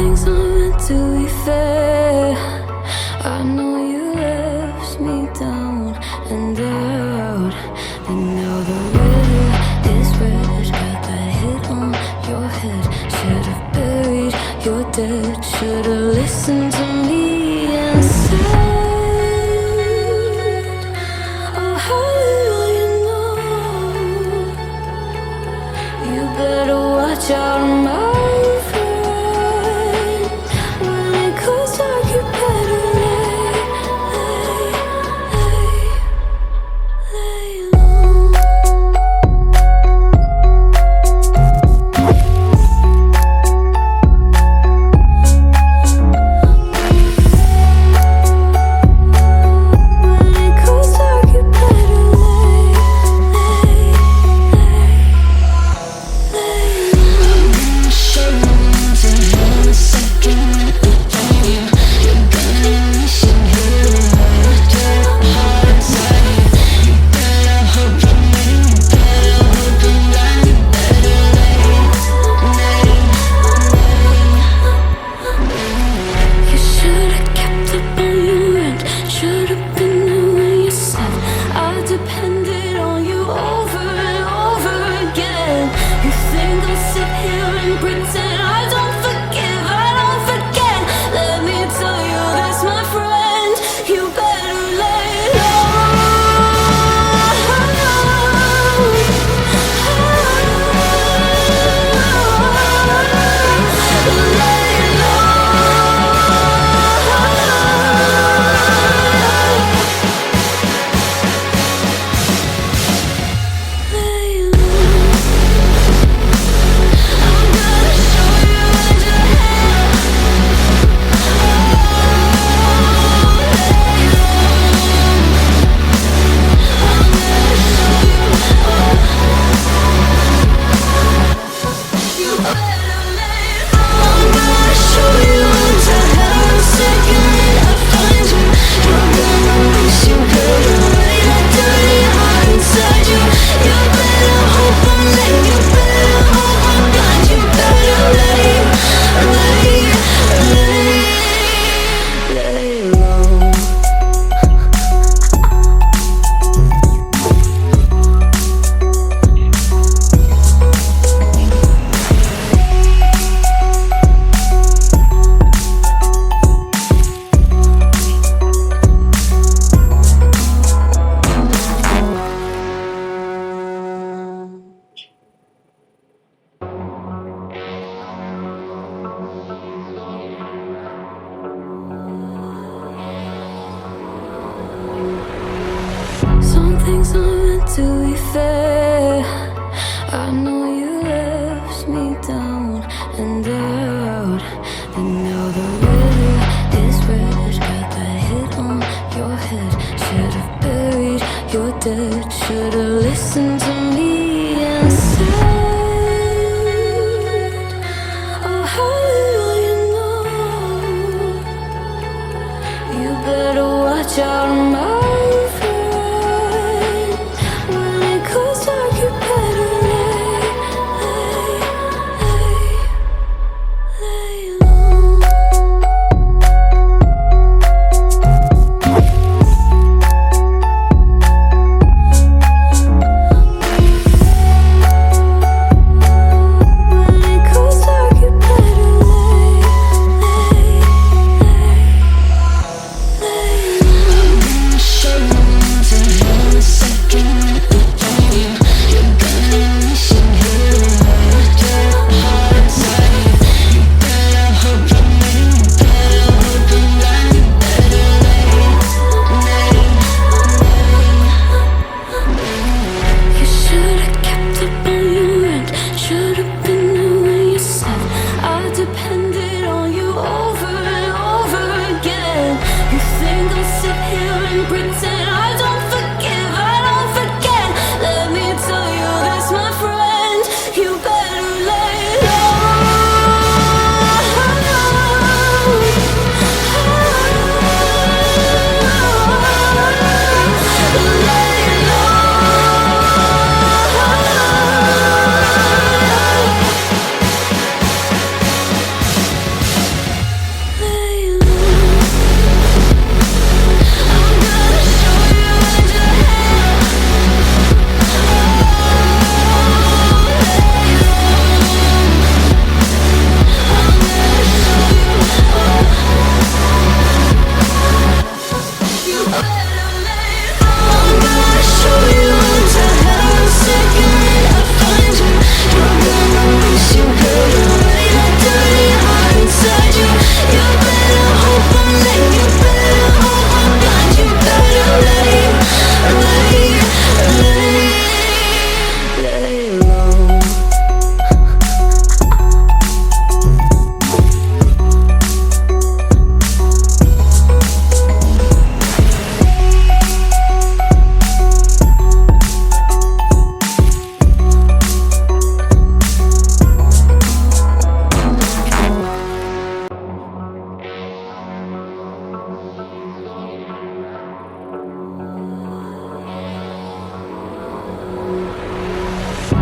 things aren't meant to be fair. I know you left me down and out, and now the river is red. Got that hit on your head. Should've buried your dead. Should've listened to me and said, oh, how little you know. You better watch out, my friend. When it goes dark, you better lay low. When it goes dark, you better lay You should've kept up on your end. Should've been there when you said I depended on you over and over again. You think I'll sit here and pretend I don't forgive, I don't forget? Let me tell you this, my friend. You better lay Some things aren't meant to be fair. I know you left me down and out, and now the river is red. Got that hit on your head. Should've buried your dead. Should've listened to me and said, oh, how little you know. You better watch out, my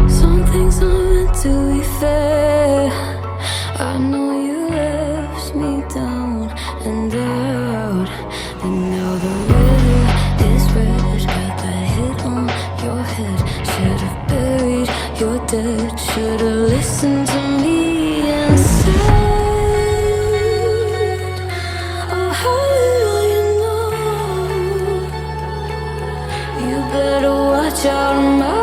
Some things aren't meant to be fair. I know you left me down and out, and now the river is red. Got that hit on your head. Should've buried your dead. Should've listened to me instead. Oh, how little you know. You better watch out, my